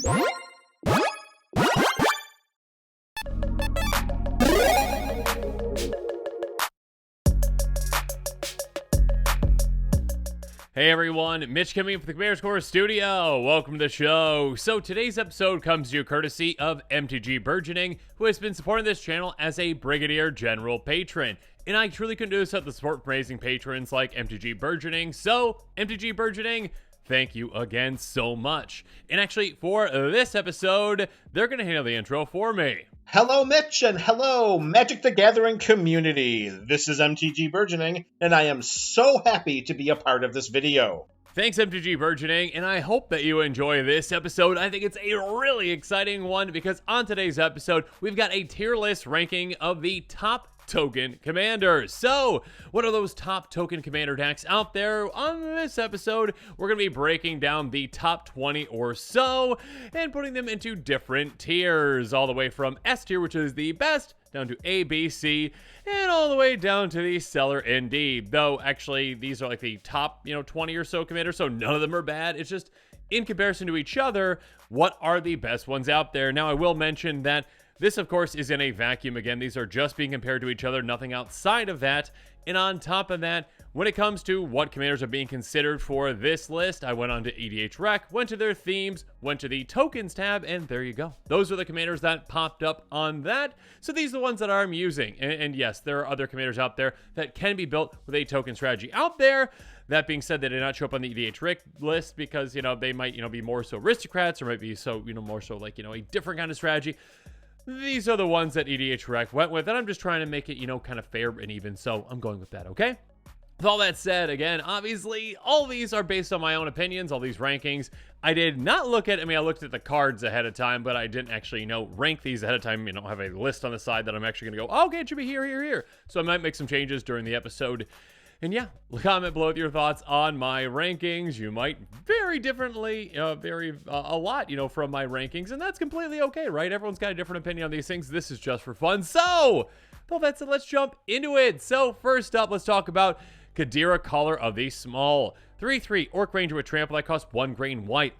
Hey everyone, Mitch coming in from the Commander's Corner Studio. Welcome to the show. So today's episode comes to you courtesy of MTG Burgeoning, who has been supporting this channel as a Brigadier General patron. And I truly couldn't do this without the support from amazing patrons like MTG Burgeoning. So, MTG Burgeoning, thank you again so much. And actually, for this episode, they're going to handle the intro for me. Hello, Mitch, and hello, Magic the Gathering community. This is MTG Burgeoning, and I am so happy to be a part of this video. Thanks, MTG Burgeoning, and I hope that you enjoy this episode. I think it's a really exciting one because on today's episode, we've got a tier list ranking of the top token commanders. So, what are those top token commander decks out there? On this episode, we're going to be breaking down the top 20 or so and putting them into different tiers, all the way from S tier, which is the best, down to A, B, C, and all the way down to the Stellar and D. Though, actually, these are like the top, 20 or so commanders, so none of them are bad. It's just, in comparison to each other, what are the best ones out there? Now, I will mention that this, of course, is in a vacuum. Again, these are just being compared to each other, nothing outside of that. And on top of that, when it comes to what commanders are being considered for this list, I went on to EDH Rec, went to their themes, went to the tokens tab, and there you go. Those are the commanders that popped up on that. So these are the ones that I'm using. And yes, there are other commanders out there that can be built with a token strategy out there. That being said, they did not show up on the EDH Rec list because, they might, be more so aristocrats or might be so, more so like, a different kind of strategy. These are the ones that EDH Rec went with, and I'm just trying to make it, kind of fair and even, so I'm going with that, okay? With all that said, again, obviously, all these are based on my own opinions, all these rankings. I did not look at, I looked at the cards ahead of time, but I didn't actually, rank these ahead of time, have a list on the side that I'm actually going to go, oh, okay, it should be here, here, here. So I might make some changes during the episode. And yeah, comment below with your thoughts on my rankings. You might vary differently, vary a lot, from my rankings. And that's completely okay, right? Everyone's got a different opinion on these things. This is just for fun. So, well, that's it. Let's jump into it. So, first up, let's talk about Kadira, Caller of the Small. 3/3 Orc Ranger with Trample that costs 1 green white.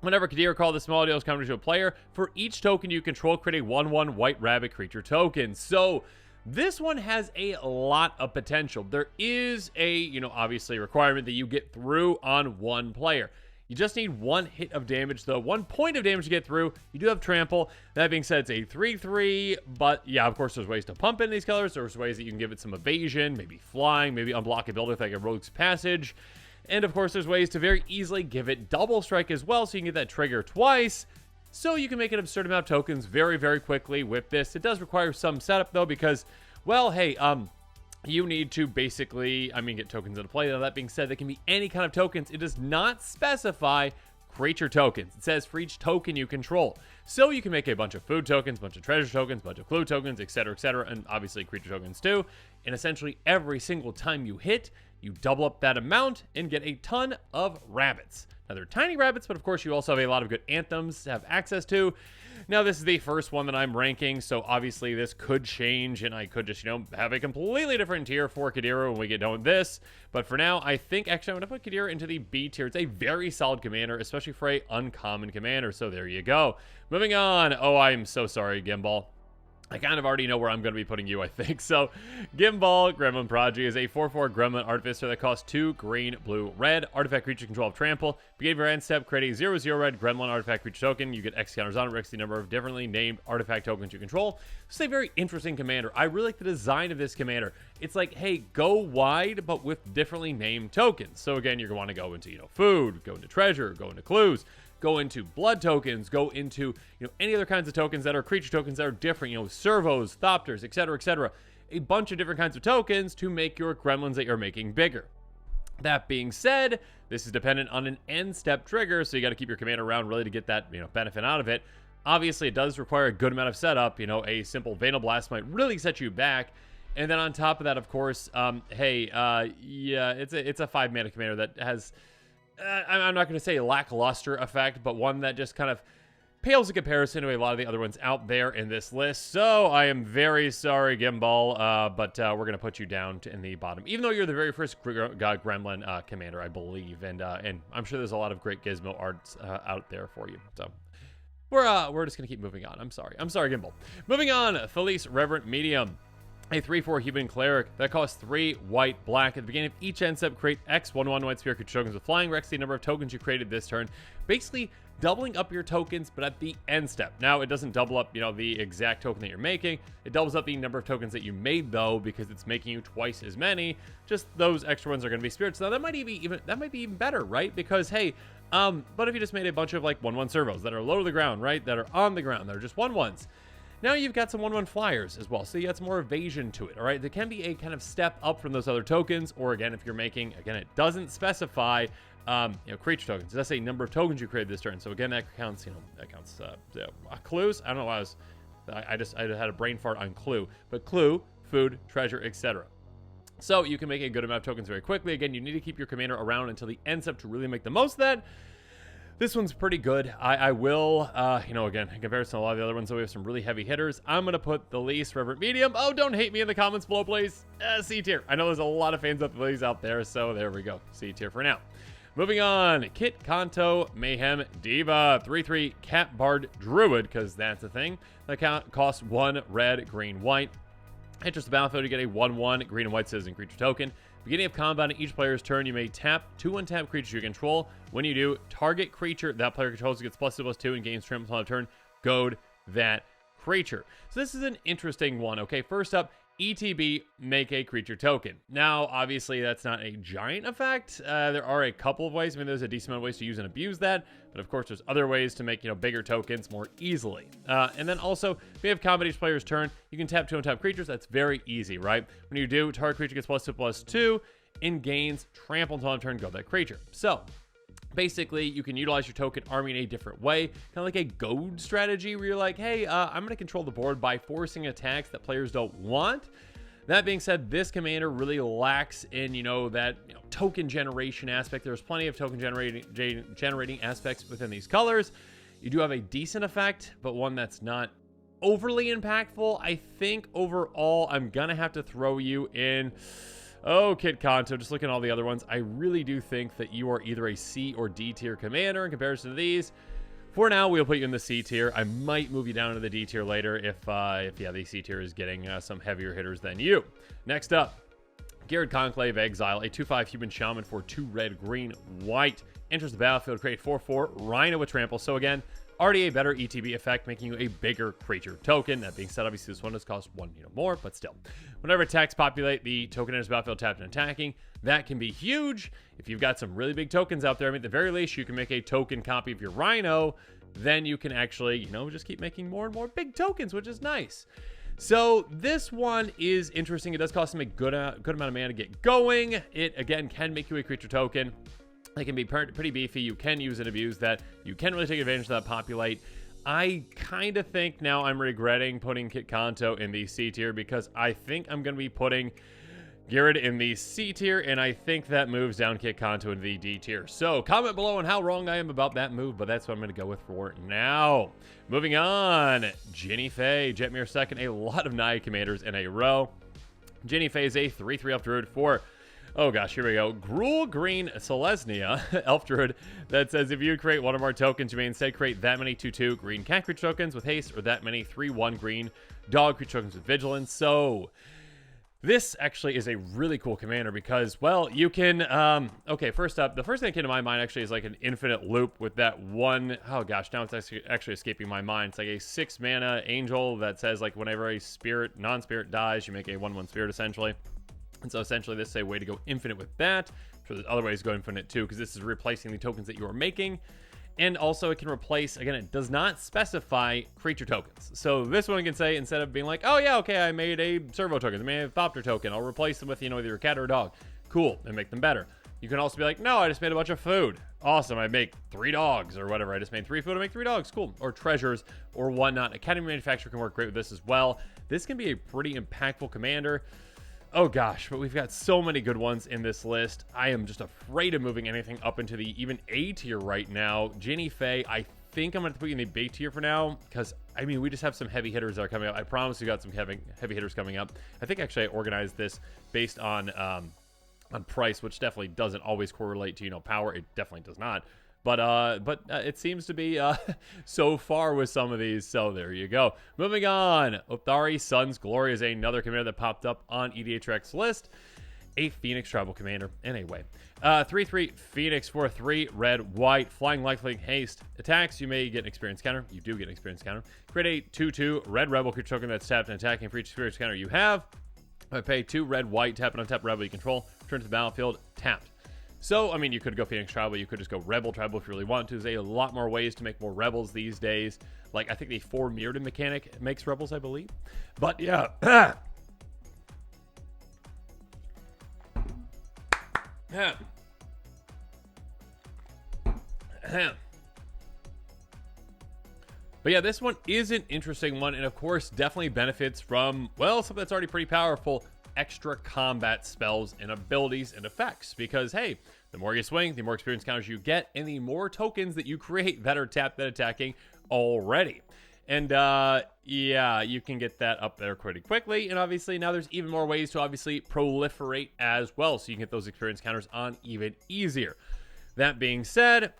Whenever Kadira Call the Small deals counter to a player, for each token you control, create a 1/1 white rabbit creature token. So, this one has a lot of potential. There is a, obviously requirement that you get through on one player. You just need 1 hit of damage, though. 1 point of damage to get through. You do have Trample. That being said, it's a 3/3, but yeah, of course, there's ways to pump in these colors. There's ways that you can give it some evasion, maybe flying, maybe unblockability with like a Rogue's Passage. And of course, there's ways to very easily give it double strike as well, so you can get that trigger twice. So you can make an absurd amount of tokens very, very quickly with this. It does require some setup, though, because, well, hey, you need to basically, get tokens into play. Now, that being said, they can be any kind of tokens. It does not specify creature tokens. It says for each token you control. So you can make a bunch of food tokens, bunch of treasure tokens, bunch of clue tokens, etc., and obviously creature tokens too. And essentially every single time you hit, you double up that amount and get a ton of rabbits. Now, they're tiny rabbits, but of course, you also have a lot of good anthems to have access to. Now, this is the first one that I'm ranking, so obviously this could change, and I could just, have a completely different tier for Kadira when we get done with this. But for now, I think, actually, I'm going to put Kadira into the B tier. It's a very solid commander, especially for a uncommon commander, so there you go. Moving on. Oh, I'm so sorry, Gimbal. I kind of already know where I'm going to be putting you, I think. So, Gimbal Gremlin Prodigy is a 4/4 Gremlin Artificer that costs 2 green, blue, red. Artifact creature control of Trample. Beginning of your end step, create a 0/0 red Gremlin Artifact creature token. You get X counters on it, X the number of differently named artifact tokens you control. It's a very interesting commander. I really like the design of this commander. It's like, hey, go wide, but with differently named tokens. So again, you're going to want to go into, food, go into treasure, go into clues, go into blood tokens, go into, any other kinds of tokens that are creature tokens that are different, servos, thopters, etc., etc. A bunch of different kinds of tokens to make your gremlins that you're making bigger. That being said, this is dependent on an end step trigger, so you got to keep your commander around really to get that, benefit out of it. Obviously, it does require a good amount of setup. A simple Vanal Blast might really set you back. And then on top of that, of course, yeah, it's a 5-mana commander that has, I'm not going to say lackluster effect, but one that just kind of pales in comparison to a lot of the other ones out there in this list. So I am very sorry, Gimbal, but we're going to put you down in the bottom, even though you're the very first Gremlin commander, I believe. And I'm sure there's a lot of great Gizmo arts out there for you. So we're just gonna keep moving on. I'm sorry, Gimbal. Moving on, Felice Reverent Medium. A 3/4 human cleric that costs 3 white black. At the beginning of each end step, create X 1/1 white spirit creature tokens with flying. Rex the number of tokens you created this turn. Basically, doubling up your tokens, but at the end step. Now, it doesn't double up, the exact token that you're making. It doubles up the number of tokens that you made, though, because it's making you twice as many. Just those extra ones are going to be spirits. Now, that might be even better, right? Because hey, but if you just made a bunch of like 1/1 servos that are low to the ground, right? That are on the ground, that are just 1/1s. Now you've got some 1/1 flyers as well, so you got some more evasion to it, all right? There can be a kind of step up from those other tokens, or again, if you're making, again, it doesn't specify, creature tokens. It does say number of tokens you created this turn, so again, that counts, clues. I don't know why I had a brain fart on clue, but clue, food, treasure, etc. So you can make a good amount of tokens very quickly. Again, you need to keep your commander around until the end step to really make the most of that. This one's pretty good. I will, again, in comparison to a lot of the other ones, so we have some really heavy hitters. I'm going to put the Felice Reverent Medium. Oh, don't hate me in the comments below, please. C tier. I know there's a lot of fans of Felice out there, so there we go. C tier for now. Moving on, Kit Kanto Mayhem Diva. 3/3 Cat Bard Druid, because that's a thing. That costs 1 red, green, white. Enters the battlefield, you get a 1/1 green and white citizen creature token. Beginning of combat on each player's turn, you may tap 2 untapped creatures you control. When you do, target creature that player controls gets +2/+2 and gains trample on turn. Goad that creature. So this is an interesting one. Okay, first up, ETB, make a creature token. Now, obviously, that's not a giant effect. There are a couple of ways. I mean, there's a decent amount of ways to use and abuse that. But of course, there's other ways to make, bigger tokens more easily. And then also, if you have combat each player's turn, you can tap 2 untapped creatures. That's very easy, right? When you do, target creature gets +2/+2 and gains trample until on turn, go that creature. So, basically, you can utilize your token army in a different way, kind of like a goad strategy where you're like, hey, I'm going to control the board by forcing attacks that players don't want. That being said, this commander really lacks in, that token generation aspect. There's plenty of token generating aspects within these colors. You do have a decent effect, but one that's not overly impactful. I think overall, I'm going to have to throw you in... Oh, Kit Kanto, just looking at all the other ones, I really do think that you are either a C or D tier commander in comparison to these. For now, we'll put you in the C tier. I might move you down to the D tier later if the C tier is getting some heavier hitters than you. Next up, Geared Conclave Exile, a 2/5 human shaman for 2 red, green, white. Enters the battlefield, create 4/4 Rhino with trample. So again, already a better ETB effect, making you a bigger creature token. That being said, obviously this one does cost 1 more, but still. Whenever attacks populate, the token enters battlefield tapped and attacking. That can be huge. If you've got some really big tokens out there, I mean, at the very least, you can make a token copy of your Rhino. Then you can actually, just keep making more and more big tokens, which is nice. So this one is interesting. It does cost them a good amount of mana to get going. It, again, can make you a creature token. They can be pretty beefy. You can use and abuse that. You can really take advantage of that populate. I kind of think now I'm regretting putting Kit Kanto in the C tier because I think I'm going to be putting Garrett in the C tier, and I think that moves down Kit Kanto in the D tier. So comment below on how wrong I am about that move, but that's what I'm going to go with for now. Moving on, Jinnie Fay, Jetmir second, a lot of Naya commanders in a row. Jinnie Fay is a 3/3 elf druid for... Oh gosh, here we go. Gruul Green Selesnya, Elf Druid, that says if you create one or more tokens, you may instead create that many 2/2 green cat creature tokens with haste, or that many 3/1 green dog creature tokens with vigilance. So, this actually is a really cool commander because, well, you can, okay, first up, the first thing that came to my mind actually is like an infinite loop with that one, oh gosh, now it's actually escaping my mind. It's like a 6 mana angel that says like whenever a spirit, non-spirit dies, you make a 1/1 spirit essentially. And so essentially this is a way to go infinite with that. I'm sure there's other ways to go infinite too, because this is replacing the tokens that you are making. And also it can replace, again, it does not specify creature tokens. So this one can say, instead of being like, oh yeah, okay, I made a servo token, I made a Thopter token, I'll replace them with, either a cat or a dog. Cool, and make them better. You can also be like, no, I just made a bunch of food. Awesome, I make 3 dogs or whatever. I just made 3 food, I make 3 dogs. Cool. Or treasures or whatnot. Academy Manufacturer can work great with this as well. This can be a pretty impactful commander. Oh gosh, but we've got so many good ones in this list. I am just afraid of moving anything up into the even A tier right now. Jinnie Fay, I think I'm going to put you in the B tier for now because, I mean, we just have some heavy hitters that are coming up. I promise we got some heavy hitters coming up. I think actually I organized this based on price, which definitely doesn't always correlate to, power. It definitely does not. But it seems to be so far with some of these. So there you go. Moving on. Othari Sun's Glory is another commander that popped up on EDHRX list. A Phoenix Tribal Commander in a way. 3/3 Phoenix for 3 red white flying lifelink haste attacks. You may get an experience counter. You do get an experience counter. Create a 2/2 red rebel creature token that's tapped and attacking for each experience counter you have. I pay 2 red white, tap and untap rebel you control. Return to the battlefield tapped. So I mean, you could go Phoenix Tribal. You could just go Rebel Tribal if you really want to. There's a lot more ways to make more rebels these days. Like I think the 4 Mirrodin mechanic makes rebels, I believe. But yeah. But yeah, this one is an interesting one, and of course definitely benefits from, well, something that's already pretty powerful: extra combat spells and abilities and effects. Because hey, the more you swing, the more experience counters you get, and the more tokens that you create that are tapped and attacking already. And yeah, you can get that up there pretty quickly. And obviously now there's even more ways to obviously proliferate as well, so you can get those experience counters on even easier. That being said,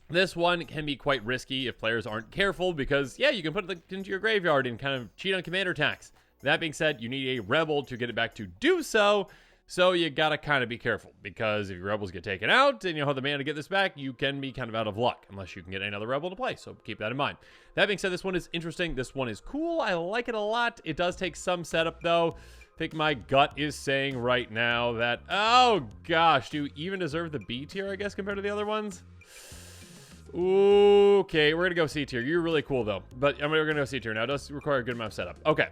this one can be quite risky if players aren't careful, because yeah, you can put it into your graveyard and kind of cheat on commander attacks. That being said, you need a rebel to get it back to do so. So you gotta kind of be careful, because if your rebels get taken out and you don't have the mana to get this back, you can be kind of out of luck unless you can get another rebel to play. So keep that in mind. That being said, this one is interesting. This one is cool. I like it a lot. It does take some setup though. I think my gut is saying right now that, oh gosh, do you even deserve the B tier, I guess, compared to the other ones? Okay, we're gonna go C tier. You're really cool though, but we're gonna go C tier now. It does require a good amount of setup. Okay,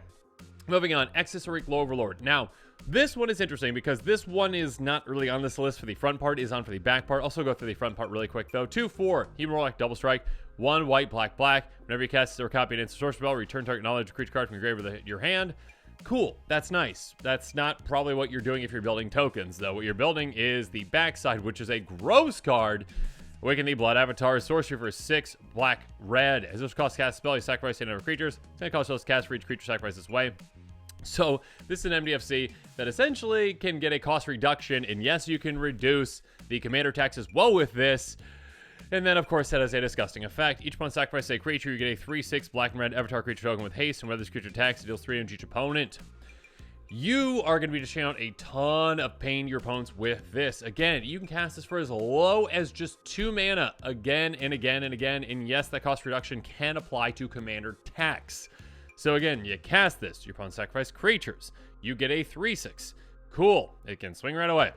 moving on. Accessory Glow Overlord. Now, this one is interesting because this one is not really on this list for the front part, is on for the back part. Also go through the front part really quick though. 2/4 Human Warlock Double Strike. 1 white, black, black. Whenever you cast or copy an instant sorcery spell, return target knowledge creature card from your grave or your hand. Cool, that's nice. That's not probably what you're doing if you're building tokens though. What you're building is the backside, which is a gross card. Awaken the Blood Avatar, sorcery for 6 black red. As this cost cast spell, you sacrifice any other creatures. It's going to cost spells cast for each creature sacrifice this way. So this is an MDFC that essentially can get a cost reduction, and yes, you can reduce the commander tax as well with this. And then, of course, that has a disgusting effect. Each opponent sacrifices a creature, you get a 3/6 black and red Avatar creature token with haste, and whether this creature attacks, it deals 3 damage to each opponent. You are going to be dishing out a ton of pain to your opponents with this. Again, you can cast this for as low as just 2 mana again and again and again. And yes, that cost reduction can apply to commander tax. So again, you cast this, your opponent sacrifice creatures. You get a 3/6. Cool. It can swing right away.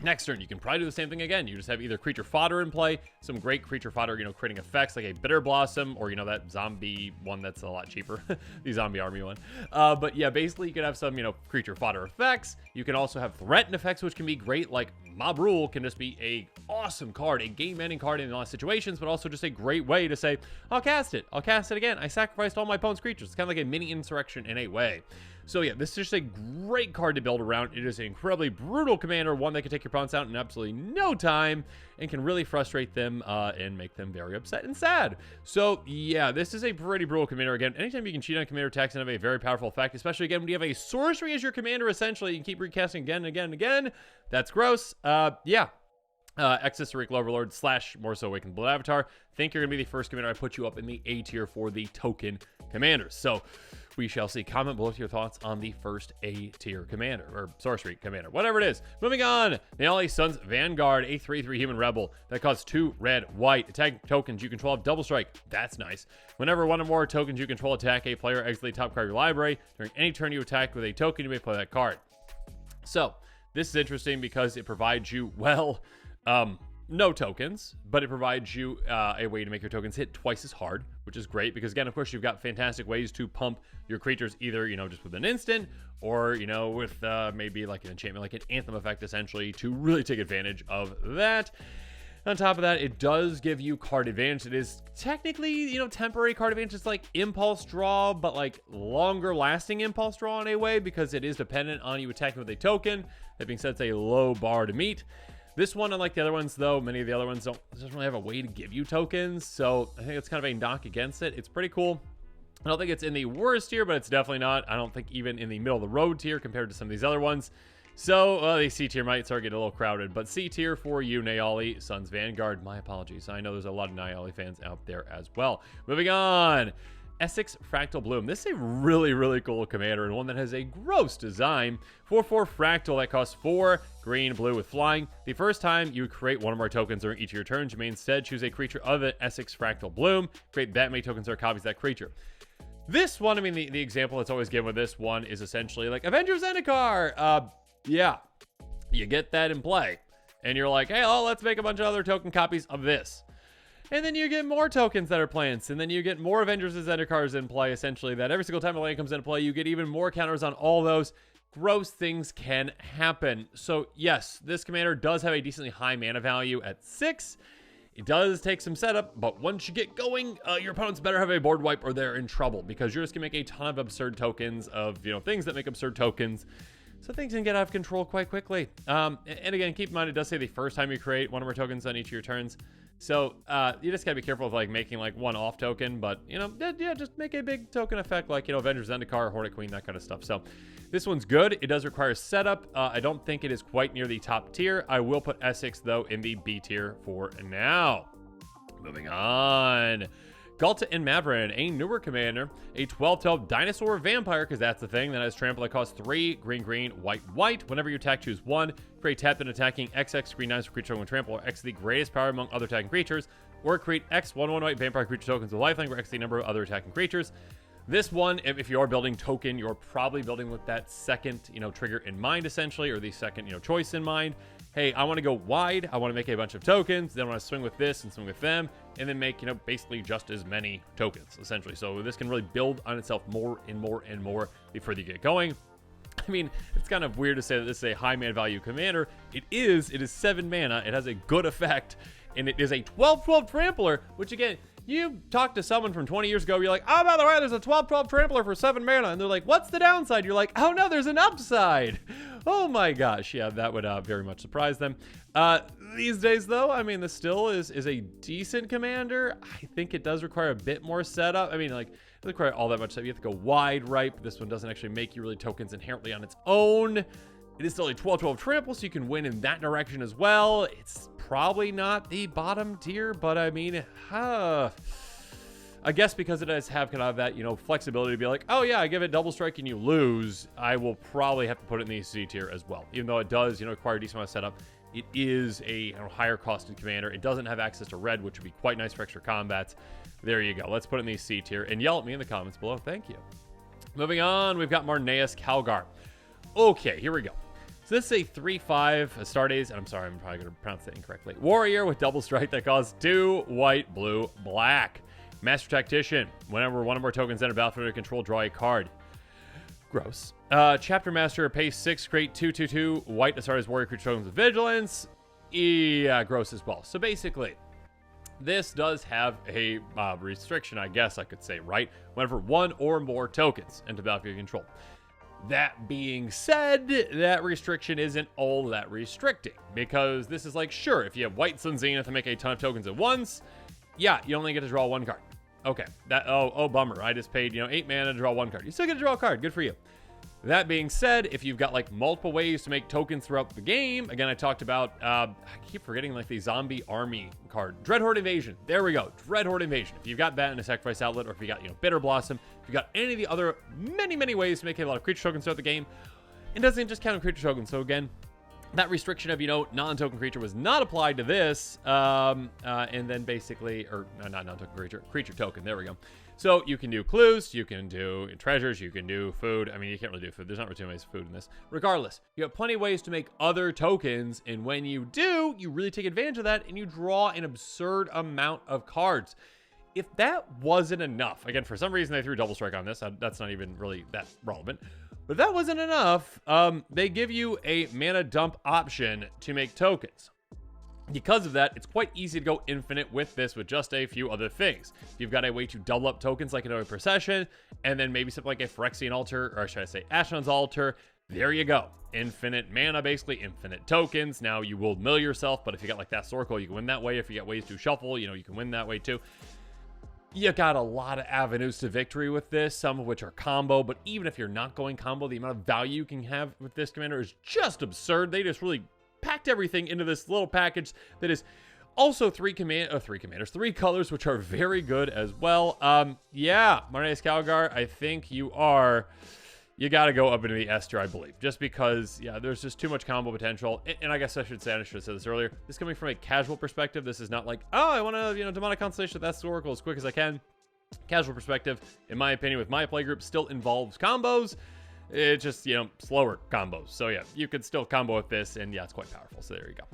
Next turn, you can probably do the same thing again. You just have either creature fodder in play, some great creature fodder, creating effects like a Bitter Blossom, or, that zombie one that's a lot cheaper, the zombie army one. But yeah, basically you can have some, creature fodder effects. You can also have threatened effects, which can be great, like Mob Rule can just be a awesome card, a game-ending card in a lot of situations, but also just a great way to say, I'll cast it again. I sacrificed all my opponent's creatures. It's kind of like a mini insurrection in a way. So yeah, this is just a great card to build around. It is an incredibly brutal commander, one that can take your opponents out in absolutely no time and can really frustrate them and make them very upset and sad. So yeah, this is a pretty brutal commander. Again, anytime you can cheat on commander attacks and have a very powerful effect, especially again when you have a sorcery as your commander, essentially you can keep recasting again and again and again. That's gross. Yeah. Accessory Overlord / more so Awakened Blood Avatar. Think you're going to be the first commander I put you up in the A tier for the token commanders. So we shall see. Comment below with your thoughts on the first A tier commander, or sorcery commander, whatever it is. Moving on, Naali Sun's Vanguard, a 3/3 human rebel that costs 2 red, white. Attack tokens you control have double strike. That's nice. Whenever one or more tokens you control attack a player, exit the top card of your library. During any turn you attack with a token, you may play that card. So this is interesting because it provides you, well, no tokens, but it provides you a way to make your tokens hit twice as hard, which is great because, again, of course, you've got fantastic ways to pump your creatures either, just with an instant or, with maybe like an enchantment, like an Anthem effect, essentially, to really take advantage of that. On top of that, it does give you card advantage. It is technically, temporary card advantage. It's like impulse draw, but like longer lasting impulse draw in a way because it is dependent on you attacking with a token. That being said, it's a low bar to meet. This one, unlike the other ones, though, many of the other ones doesn't really have a way to give you tokens, so I think it's kind of a knock against it. It's pretty cool. I don't think it's in the worst tier, but it's definitely not. I don't think even in the middle of the road tier compared to some of these other ones. So the C tier might start getting a little crowded, but C tier for you, Nayali, Sun's Vanguard. My apologies. I know there's a lot of Nayali fans out there as well. Moving on. Essex Fractal Bloom. This is a really, really cool commander and one that has a gross design. 4/4 Fractal that costs 4 green, blue with flying. The first time you create one or more tokens during each of your turns, you may instead choose a creature other than Essex Fractal Bloom. Create that many tokens or copies of that creature. This one, I mean, the example that's always given with this one is essentially like Avengers Zendikar. Yeah, you get that in play. And you're like, hey, oh, let's make a bunch of other token copies of this. And then you get more tokens that are plants, and then you get more Avengers and Zendikars in play, essentially, that every single time a land comes into play, you get even more counters on all those. Gross things can happen. So, yes, this commander does have a decently high mana value at 6. It does take some setup, but once you get going, your opponents better have a board wipe or they're in trouble, because you're just going to make a ton of absurd tokens of, things that make absurd tokens. So things can get out of control quite quickly. And again, keep in mind, it does say the first time you create one or more tokens on each of your turns. So you just gotta be careful of like making like one off token, but yeah, just make a big token effect like Avengers Zendikar, Hornet Queen, that kind of stuff. So this one's good. It does require setup. I don't think it is quite near the top tier. I will put Essex though in the B tier for now. Moving on. Galta and Mavrin, a newer commander, a 12/12 dinosaur vampire, because that's the thing, that has trample that costs 3 green, green, white, white. Whenever you attack, choose 1. Create tap and attacking XX green 9 for creature with trample, or X the greatest power among other attacking creatures, or create X 1/1 white vampire creature tokens with lifelink, or X the number of other attacking creatures. This one, if you are building token, you're probably building with that second, trigger in mind, essentially, or the second, choice in mind. Hey, I want to go wide. I want to make a bunch of tokens. Then I want to swing with this and swing with them, and then make, basically just as many tokens, essentially. So this can really build on itself more and more and more the further you get going. I mean, it's kind of weird to say that this is a high mana value commander. It is 7 mana. It has a good effect, and it is a 12/12 trampler, which again, you talk to someone from 20 years ago, you're like, oh, by the way, there's a 12/12 trampler for 7 mana. And they're like, what's the downside? You're like, oh no, there's an upside. Oh my gosh. Yeah, that would very much surprise them. These days though, I mean, this still is a decent commander. I think it does require a bit more setup. I mean, like, it doesn't require all that much setup. You have to go wide, right? But this one doesn't actually make you really tokens inherently on its own. It is still a 12/12 trample, so you can win in that direction as well. It's probably not the bottom tier, but I mean, I guess because it does have kind of that, flexibility to be like, oh yeah, I give it double strike and you lose, I will probably have to put it in the C tier as well. Even though it does, require a decent amount of setup, it is a higher costed commander. It doesn't have access to red, which would be quite nice for extra combats. There you go. Let's put it in the C tier and yell at me in the comments below. Thank you. Moving on, we've got Marneus Calgar. Okay, here we go. So this is a 3/5 Astartes, and I'm sorry, I'm probably going to pronounce that incorrectly. Warrior with double strike that costs 2 white, blue, black. Master Tactician. Whenever one or more tokens enter battlefield to control, draw a card. Gross. Chapter Master, pay 6, create 2/2/2 white Astartes Warrior creature tokens with vigilance. Yeah, gross as well. So basically, this does have a restriction, I guess I could say, right? Whenever one or more tokens enter battlefield control. That being said, that restriction isn't all that restricting, because this is like, sure, if you have White Sun Zenith and make a ton of tokens at once, yeah, you only get to draw 1 card. Okay, oh bummer, I just paid 8 mana to draw 1 card. You still get to draw a card, good for you. That being said, if you've got like multiple ways to make tokens throughout the game, again, I talked about, I keep forgetting like the zombie army card, Dreadhorde Invasion. There we go, Dreadhorde Invasion. If you've got that in a sacrifice outlet, or if you got, Bitter Blossom, if you got any of the other many ways to make a lot of creature tokens throughout the game, it doesn't just count on creature tokens. So again, that restriction of, non-token creature was not applied to this. And then basically, or not non-token creature token, there we go. So you can do clues, you can do treasures, you can do food. I mean, you can't really do food. There's not really too many food in this. Regardless, you have plenty of ways to make other tokens. And when you do, you really take advantage of that and you draw an absurd amount of cards. If that wasn't enough, again, for some reason they threw double strike on this. That's not even really that relevant. But if that wasn't enough, they give you a mana dump option to make tokens. Because of that, it's quite easy to go infinite with this with just a few other things. You've got a way to double up tokens like an Procession, and then maybe something like a Phyrexian Altar, or should I say Ashnod's Altar. There you go. Infinite mana, basically, infinite tokens. Now, you will mill yourself, but if you got like that Sorkle, you can win that way. If you got ways to shuffle, you can win that way too. You got a lot of avenues to victory with this, some of which are combo, but even if you're not going combo, the amount of value you can have with this commander is just absurd. They just really packed everything into this little package that is also three colors, which are very good as well. Yeah, Marneus Calgar, I think you got to go up into the S tier, I believe, just because, yeah, there's just too much combo potential. And I guess I should have said this earlier. This is coming from a casual perspective. This is not like, oh, I want to, demonic constellation, that's the Oracle as quick as I can. Casual perspective, in my opinion, with my playgroup, still involves combos. It's just, slower combos. So yeah, you could still combo with this, and yeah, it's quite powerful. So there you go.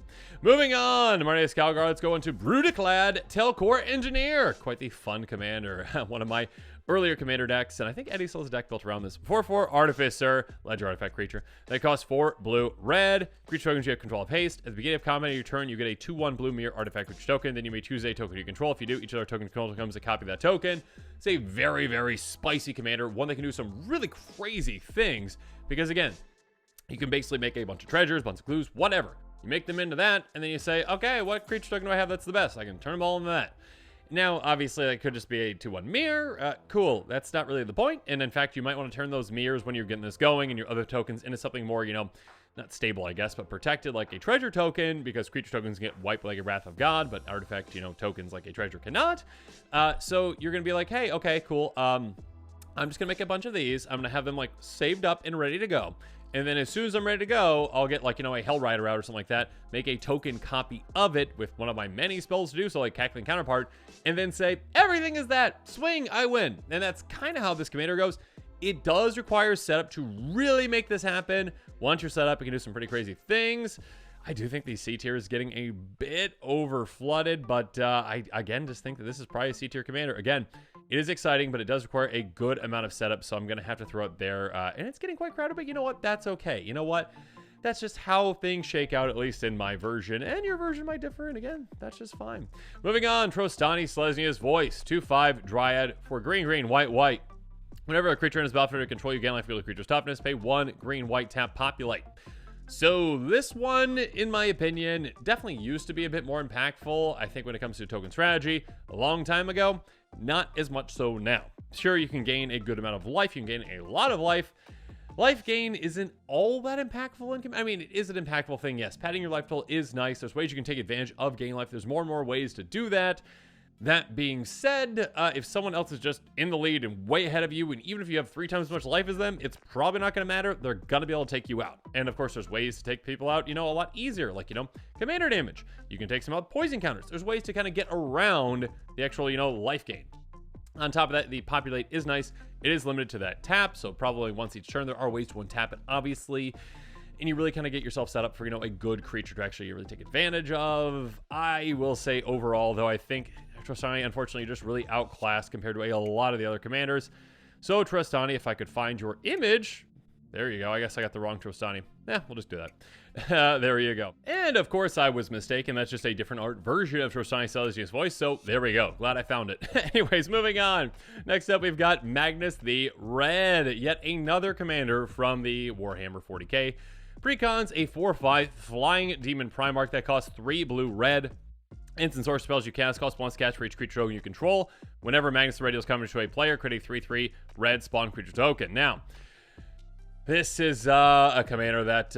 Moving on, Marneus Calgar, let's go into Brudiclad Telcore Engineer. Quite the fun commander. One of my earlier commander decks, and I think Eddie still has a deck built around this. 4/4 Artificer, Ledger Artifact creature. That costs 4 blue, red. Creature tokens you have control of haste. At the beginning of combat of your turn, you get a 2/1 blue mirror artifact creature token. Then you may choose a token you control. If you do, each other token control becomes a copy of that token. It's a very, very spicy commander, one that can do some really crazy things. Because again, you can basically make a bunch of treasures, bunch of clues, whatever. You make them into that, and then you say, okay, what creature token do I have that's the best? I can turn them all into that. Now, obviously, that could just be a 2/1 mirror. Cool. That's not really the point. And in fact, you might want to turn those mirrors when you're getting this going and your other tokens into something more, not stable, I guess, but protected, like a treasure token, because creature tokens get wiped like a Wrath of God, but artifact, tokens like a treasure cannot. So you're going to be like, hey, okay, cool. I'm just going to make a bunch of these. I'm going to have them saved up and ready to go. And then as soon as I'm ready to go, I'll get a Hell Rider out or something like that, make a token copy of it with one of my many spells to do so, like Cackling Counterpart, and then say, everything is that, swing, I win. And that's kind of how this commander goes. It does require setup to really make this happen. Once you're set up, you can do some pretty crazy things. I do think the C tier is getting a bit over flooded, but I again just think that this is probably a C tier commander. Again, it is exciting, but it does require a good amount of setup, so I'm going to have to throw it there. And it's getting quite crowded, but you know what? That's okay. You know what? That's just how things shake out, at least in my version. And your version might differ, and again, that's just fine. Moving on, Trostani Selesnya's Voice. 2/5 Dryad for green, white. Whenever a creature in his battlefield control, you gain life equal to creature's toughness. Pay 1 green, white, tap, populate. So this one, in my opinion, definitely used to be a bit more impactful. I think when it comes to token strategy, a long time ago, not as much so now. Sure, you can gain a good amount of life. You can gain a lot of life. Life gain isn't all that impactful. It is an impactful thing, yes. Padding your life total is nice. There's ways you can take advantage of gain life. There's more and more ways to do that. That being said, if someone else is just in the lead and way ahead of you, and even if you have 3 times as much life as them, it's probably not going to matter. They're going to be able to take you out. And of course, there's ways to take people out, a lot easier, like, commander damage. You can take some out poison counters. There's ways to kind of get around the actual, life gain. On top of that, the populate is nice. It is limited to that tap, so probably once each turn, there are ways to untap it, obviously. And you really kind of get yourself set up for, a good creature to actually really take advantage of. I will say overall, though, I think Trostani, unfortunately, just really outclassed compared to a lot of the other commanders. So, Trostani, if I could find your image, there you go. I guess I got the wrong Trostani. We'll just do that. There you go. And, of course, I was mistaken. That's just a different art version of Trostani Selesnya's Voice, so there we go. Glad I found it. Anyways, moving on. Next up, we've got Magnus the Red, yet another commander from the Warhammer 40k. Precons, a 4/5 Flying Demon Primarch that costs 3 blue, red. Instant source spells you cast cost once cast for each creature token you control. Whenever Magnus the Red deals coverage to a player, create a 3/3 red spawn creature token. Now, this is a commander that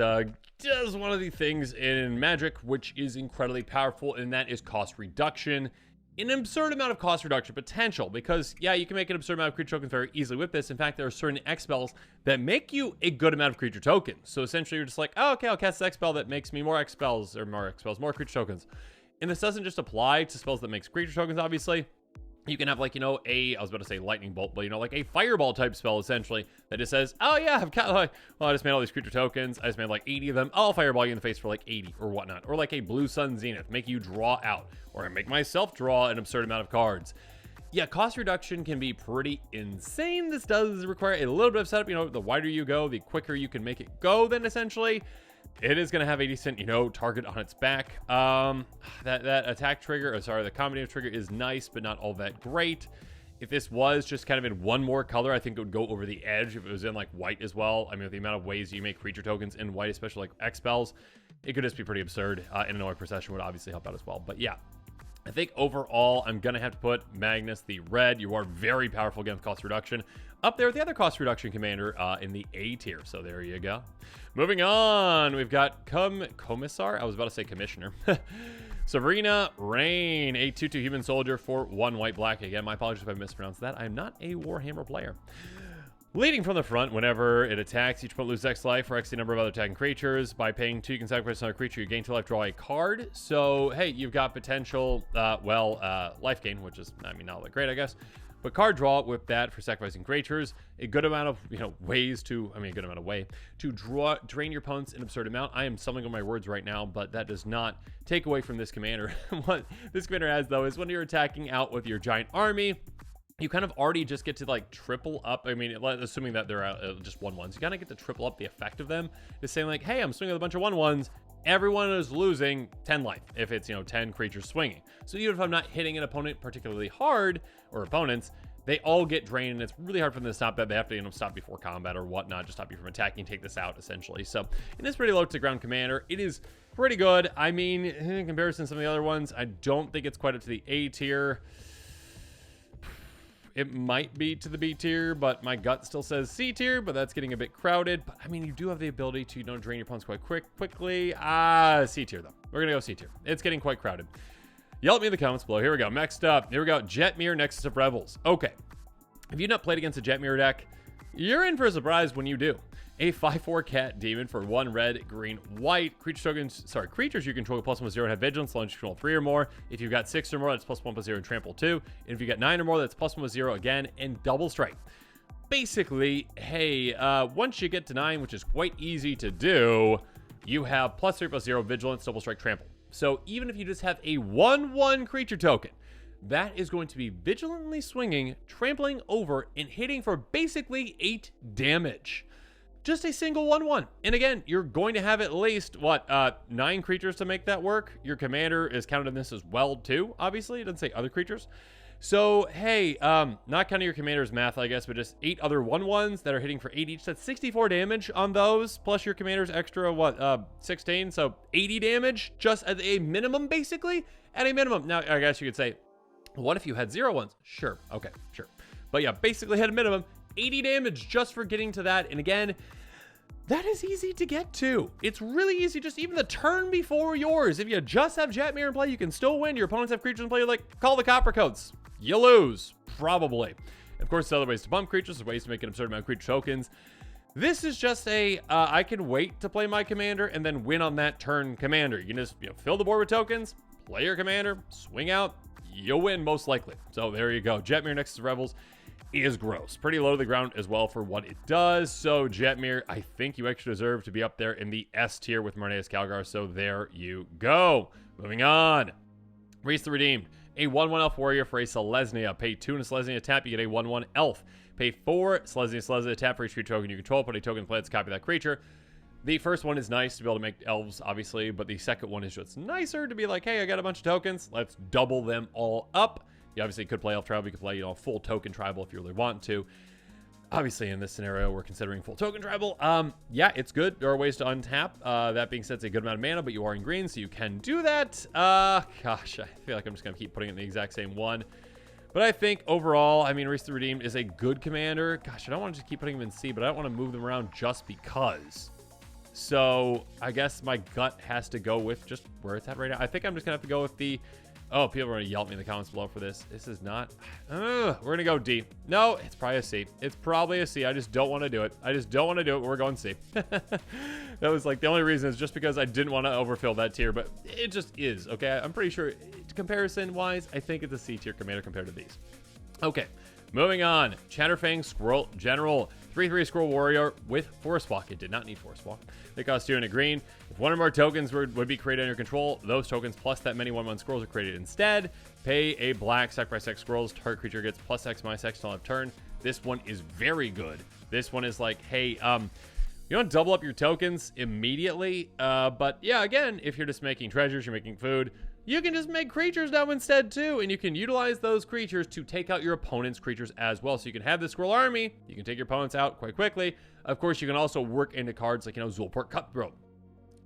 does one of the things in Magic, which is incredibly powerful, and that is cost reduction. An absurd amount of cost reduction potential, because, yeah, you can make an absurd amount of creature tokens very easily with this. In fact, there are certain X spells that make you a good amount of creature tokens. So essentially, you're just like, oh, okay, I'll cast this X spell that makes me more X spells, or more X spells, more creature tokens. And this doesn't just apply to spells that makes creature tokens, obviously. You can have, I was about to say lightning bolt, but, like a fireball type spell, essentially, that just says, oh, yeah, I've got, I just made all these creature tokens. I just made 80 of them. I'll fireball you in the face for 80 or whatnot. Or like a blue sun zenith, make you draw out, or make myself draw an absurd amount of cards. Yeah, cost reduction can be pretty insane. This does require a little bit of setup. The wider you go, the quicker you can make it go, then essentially. It is going to have a decent, target on its back. That attack trigger, the combinative trigger is nice, but not all that great. If this was just kind of in one more color, I think it would go over the edge. If it was in white as well, with the amount of ways you make creature tokens in white, especially X spells, it could just be pretty absurd. And annoy procession would obviously help out as well. But yeah, I think overall, I'm going to have to put Magnus, the red. You are very powerful against cost reduction. Up there with the other cost reduction commander in the A tier. So there you go. Moving on, we've got Commissar. I was about to say Commissioner. Sabrina Rain, a 2/2 human soldier for 1 white-black. Again, my apologies if I mispronounced that. I'm not a Warhammer player. Leading from the front, whenever it attacks, each opponent loses X life for X the number of other attacking creatures. By paying 2, you can sacrifice another creature. You gain 2 life, draw a card. So, hey, you've got potential, life gain, which is, I mean, not that great, I guess. But card draw with that for sacrificing creatures. A good amount of, ways to, a good amount of way to drain your opponents an absurd amount. I am stumbling on my words right now, but that does not take away from this commander. What this commander has, though, is when you're attacking out with your giant army, you kind of already just get to like triple up. I mean, assuming that they're just 1/1s, you kind of get to triple up the effect of them. Just saying like, hey, I'm swinging with a bunch of 1/1s. Everyone is losing 10 life if it's, 10 creatures swinging. So even if I'm not hitting an opponent particularly hard, or opponents, they all get drained, and it's really hard for them to stop that. They have to, stop before combat or whatnot, just stop you from attacking, take this out, essentially. So it is pretty low to ground commander. It is pretty good. I mean, in comparison to some of the other ones, I don't think it's quite up to the A tier. It might be to the B tier, but my gut still says C tier, but that's getting a bit crowded. But I mean, you do have the ability to, drain your opponents quite quickly. C tier though. We're gonna go C tier. It's getting quite crowded. Yell at me in the comments below. Here we go. Next up, here we go. Jetmir, Nexus of Rebels. Okay. If you've not played against a Jetmir deck, you're in for a surprise when you do. A 5/4 cat demon for 1 red, green, white. Creatures you control +1/+0 and have vigilance, as long as you control 3 or more. If you've got 6 or more, that's +1/+0 and trample 2. And if you got 9 or more, that's +1/+0 again and double strike. Basically, hey, once you get to 9, which is quite easy to do, you have +3/+0 vigilance, double strike, trample. So even if you just have a 1/1 creature token, that is going to be vigilantly swinging, trampling over, and hitting for basically 8 damage. Just a single 1/1. And again, you're going to have at least, 9 creatures to make that work. Your commander is counted in this as well, too, obviously. It doesn't say other creatures. So, hey, not counting your commander's math, I guess, but just 8 other 1/1s that are hitting for 8 each. That's 64 damage on those, plus your commander's extra, 16? So 80 damage, just at a minimum, basically. At a minimum. Now, I guess you could say, what if you had 0/1s? Sure. Okay, sure. But yeah, basically at a minimum, 80 damage just for getting to that. And again, that is easy to get to. It's really easy, just even the turn before yours. If you just have Jetmir in play, you can still win. Your opponents have creatures in play, you're like, call the Copper Coats. You lose, probably. Of course, there's other ways to bump creatures, there's ways to make an absurd amount of creature tokens. This is just a, I can wait to play my commander and then win on that turn commander. You can just fill the board with tokens, play your commander, swing out, you'll win most likely. So there you go. Jetmir Nexus of Rebels is gross. Pretty low to the ground as well for what it does. So Jetmir, I think you actually deserve to be up there in the S tier with Marneus Calgar. So there you go. Moving on. Reese the Redeemed. A 1/1 elf warrior for a Selesnya. Pay 2 in a Selesnya tap, you get a 1/1 elf. Pay 4 Selesnya tap for each creature token you control. Put a token in play that's copy that creature. The first one is nice to be able to make elves, obviously, but the second one is just nicer to be like, hey, I got a bunch of tokens. Let's double them all up. You obviously could play elf tribal. You could play, full token tribal if you really want to. Obviously, in this scenario, we're considering full token tribal. Yeah, it's good. There are ways to untap. That being said, it's a good amount of mana, but you are in green, so you can do that. Gosh, I feel like I'm just going to keep putting it in the exact same one. But I think overall, Reese the Redeemed is a good commander. Gosh, I don't want to just keep putting him in C, but I don't want to move them around just because. So I guess my gut has to go with just where it's at right now. I think I'm just going to have to go with the... Oh, people are going to yell at me in the comments below for this. This is not... we're going to go D. No, it's probably a C. It's probably a C. I just don't want to do it. We're going C. That was like the only reason is just because I didn't want to overfill that tier, but it just is, okay? I'm pretty sure, comparison-wise, I think it's a C tier commander compared to these. Okay, moving on. Chatterfang Squirrel General. 3/3 Squirrel Warrior with Forest Walk. It did not need Forest Walk. They cost 2 and a green. If 1 or more tokens would be created under control, those tokens plus that many 1/1 squirrels are created instead. Pay a black, sacrifice X squirrels. Target creature gets +X minus X till end of turn. This one is very good. This one is like, hey, you don't double up your tokens immediately. But yeah, again, if you're just making treasures, you're making food, you can just make creatures now instead too, and you can utilize those creatures to take out your opponent's creatures as well. So you can have this squirrel army, you can take your opponents out quite quickly. Of course, you can also work into cards like, Zulport Cutthroat.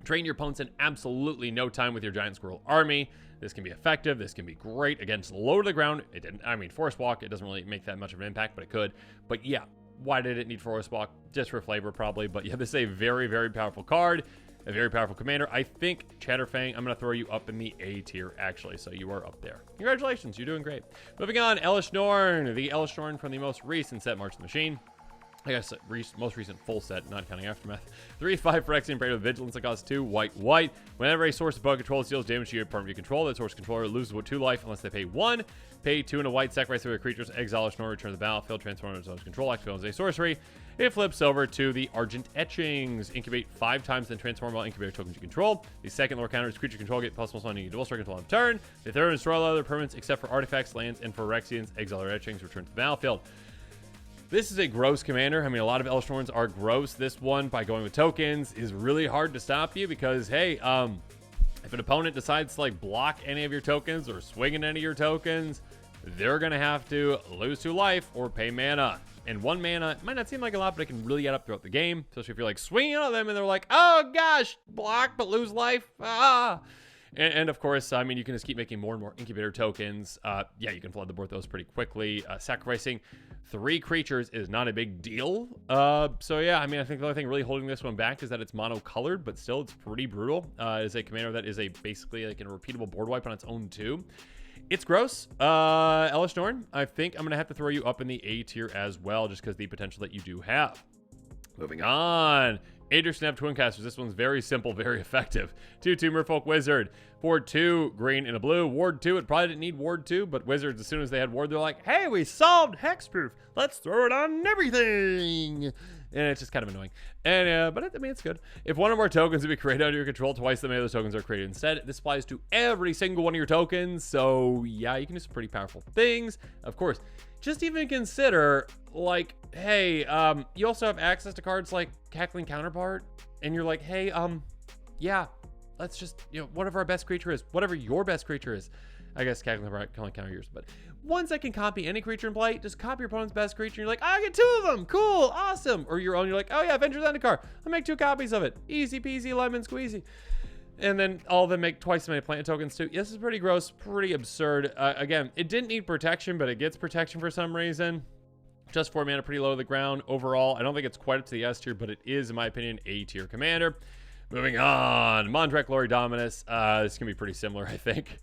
Train your opponents in absolutely no time with your giant squirrel army. This can be effective. This can be great against low to the ground. It didn't, I mean, Forest Walk, it doesn't really make that much of an impact, but it could. But yeah, why did it need Forest Walk? Just for flavor, probably. But yeah, this is a very, very powerful card. A very powerful commander. I think Chatterfang, I'm going to throw you up in the A tier, actually. So you are up there. Congratulations. You're doing great. Moving on, Elish Norn. The Elish Norn from the most recent set, March of the Machine. I guess most recent full set, not counting Aftermath. 3/5 Phyrexian Praetor with Vigilance that costs 2 white. Whenever a source opponent controls deals damage to your opponent you control, that source controller loses 2 life unless they pay 1. Pay 2 and a white, sacrifice their creatures, exile Elish Norn, return to the battlefield, transform it into its control, activate as a sorcery. It flips over to the Argent Etchings. Incubate 5 times, then transform all incubator tokens you control. The second lore counter is creature control, get +1 you dual strike until end of turn. The third, destroy all other permanents except for artifacts, lands, and Phyrexians, exile or Etchings, return to the battlefield. This is a gross commander. I mean, a lot of Elish Norns are gross. This one, by going with tokens, is really hard to stop you because, hey, if an opponent decides to like block any of your tokens or swing in any of your tokens, they're going to have to lose 2 life or pay mana. And 1 mana, it might not seem like a lot, but it can really add up throughout the game, especially if you're like swinging on them and they're like, oh gosh, block but lose life. Ah. And of course, I mean, you can just keep making more and more incubator tokens. Yeah, you can flood the board those pretty quickly. Sacrificing 3 creatures is not a big deal. So yeah, I mean, I think the only thing really holding this one back is that it's mono-colored, but still it's pretty brutal. It is a commander that is basically like a repeatable board wipe on its own too. It's gross. Elish Norn, I think I'm going to have to throw you up in the A tier as well, just because the potential that you do have. Moving on. Adric Nev Twincasters. This one's very simple, very effective. 2/2 Merfolk Wizard. For 2 green and a blue. Ward 2. It probably didn't need Ward 2, but Wizards, as soon as they had Ward, they're like, hey, we solved Hexproof. Let's throw it on everything. And it's just kind of annoying. And but I mean, it's good. If one of our tokens would be created under your control, twice the many of those tokens are created instead. This applies to every single one of your tokens. So yeah, you can do some pretty powerful things. Of course, just even consider like, hey, you also have access to cards like Cackling Counterpart, and you're like, hey, yeah, let's just, whatever our best creature is, whatever your best creature is. I guess Cackling Counter yours, but ones that can copy any creature in play, just copy your opponent's best creature. And you're like, I get 2 of them, cool, awesome. Or your own, you're like, oh yeah, Avengers Zendikar, I'll make 2 copies of it, easy peasy lemon squeezy. And then all of them make twice as many plant tokens too. This is pretty gross, pretty absurd. Again, it didn't need protection, but it gets protection for some reason. Just 4 mana, pretty low to the ground. Overall, I don't think it's quite up to the S tier, but it is, in my opinion, A tier commander. Moving on, Mondrak Glory Dominus. This can be pretty similar, I think.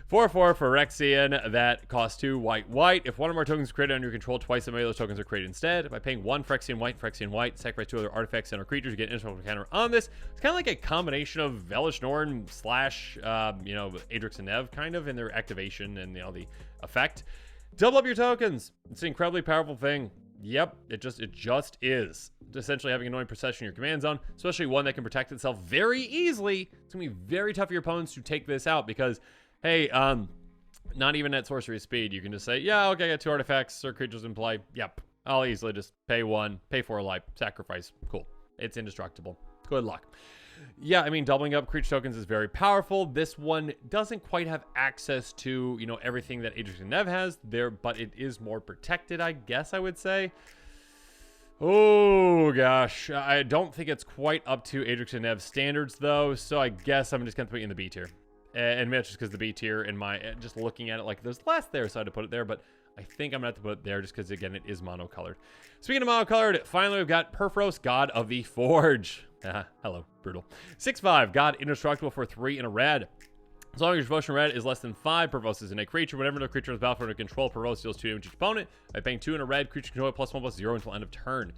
4/4 Phyrexian that costs 2 white. If one of our tokens is created under your control, twice the many of those tokens are created instead. By paying 1 Phyrexian white, sacrifice 2 other artifacts and our creatures, you get an instant counter on this. It's kind of like a combination of Elish Norn / Adrix and Nev, kind of, in their activation and the effect. Double up your tokens. It's an incredibly powerful thing. Yep, it just is. Essentially having annoying procession in your command zone, especially one that can protect itself very easily. It's gonna be very tough for your opponents to take this out because, hey, not even at sorcery speed, you can just say, yeah, okay, I got 2 artifacts or creatures in play. Yep, I'll easily just pay 1, pay 4 life, sacrifice. Cool. It's indestructible. Good luck. Yeah, I mean, doubling up creature tokens is very powerful. This one doesn't quite have access to, everything that Adric and Nev has there, but it is more protected, I guess I would say. Oh, gosh. I don't think it's quite up to Adric and Nev standards, though, so I guess I'm just going to put you in the B tier. And Mitch, just because the B tier in my, just looking at it, like, there's less there, so I had to put it there, but I think I'm going to have to put it there just because, again, it is monocolored. Speaking of monocolored, finally we've got Purphoros, God of the Forge. Hello, brutal. 6/5, God Indestructible for 3 and a red. As long as your devotion red is less than 5, Purphoros is a creature. Whenever the creature is battlefield under control, Purphoros deals 2 damage to each opponent. By paying 2 and a red, creature control +1/+0 until end of turn.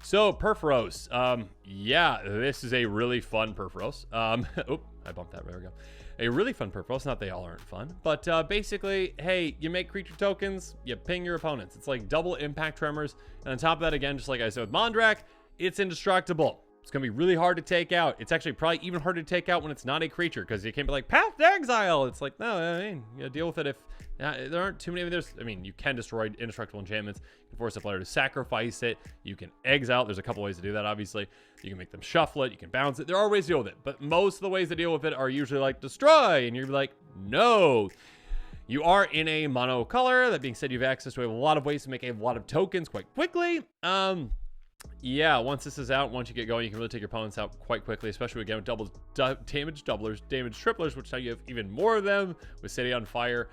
So, Purphoros. Yeah, this is a really fun Purphoros. Oop, I bumped that. There we go. A really fun Purphoros. Not they all aren't fun. But basically, hey, you make creature tokens, you ping your opponents. It's like double impact tremors. And on top of that, again, just like I said with Mondrak, it's indestructible. It's going to be really hard to take out. It's actually probably even harder to take out when it's not a creature, because you can't be like, Path to Exile. It's like, no, I mean, you got to deal with it if there aren't too many. You can destroy indestructible enchantments. You can force a player to sacrifice it. You can exile. There's a couple ways to do that, obviously. You can make them shuffle it. You can bounce it. There are ways to deal with it, but most of the ways to deal with it are usually like destroy, and you're like, no. You are in a mono color. That being said, you have access to a lot of ways to make a lot of tokens quite quickly. Yeah, once this is out, once you get going, you can really take your opponents out quite quickly, especially again with damage doublers, damage triplers, which now you have even more of them with City on Fire.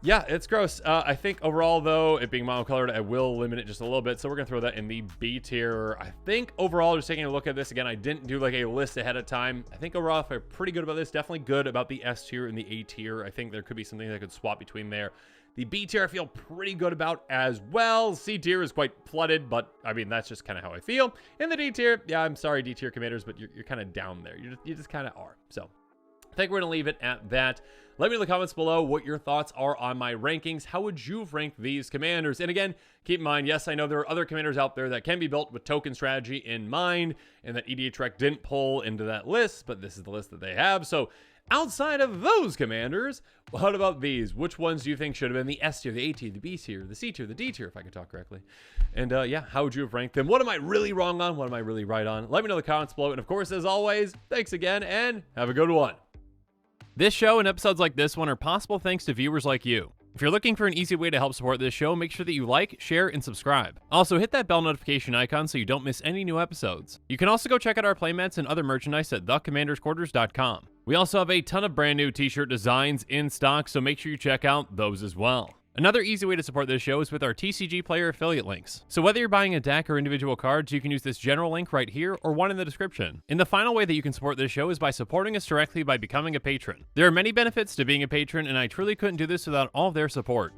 Yeah, it's gross. I think overall, though, it being monocolored, I will limit it just a little bit. So we're going to throw that in the B tier. I think overall, just taking a look at this, again, I didn't do like a list ahead of time. I think overall, I feel pretty good about this. Definitely good about the S tier and the A tier. I think there could be something that could swap between there. The B tier I feel pretty good about as well. C tier is quite flooded, but I mean, that's just kind of how I feel. In the D tier, yeah, I'm sorry, D tier commanders, but you're kind of down there. You just kind of are. So I think we're going to leave it at that. Let me know in the comments below what your thoughts are on my rankings. How would you rank these commanders? And again, keep in mind, yes, I know there are other commanders out there that can be built with token strategy in mind, and that EDH Rec didn't pull into that list, but this is the list that they have. So outside of those commanders, what about these? Which ones do you think should have been the S tier, the A tier, the B tier, the C tier, the D tier, if I could talk correctly? And yeah, how would you have ranked them? What am I really wrong on? What am I really right on? Let me know in the comments below. And of course, as always, thanks again, and have a good one. This show and episodes like this one are possible thanks to viewers like you. If you're looking for an easy way to help support this show, make sure that you like, share, and subscribe. Also, hit that bell notification icon so you don't miss any new episodes. You can also go check out our playmats and other merchandise at thecommandersquarters.com. We also have a ton of brand new t-shirt designs in stock, so make sure you check out those as well. Another easy way to support this show is with our TCG Player affiliate links. So whether you're buying a deck or individual cards, you can use this general link right here or one in the description. And the final way that you can support this show is by supporting us directly by becoming a patron. There are many benefits to being a patron, and I truly couldn't do this without all of their support.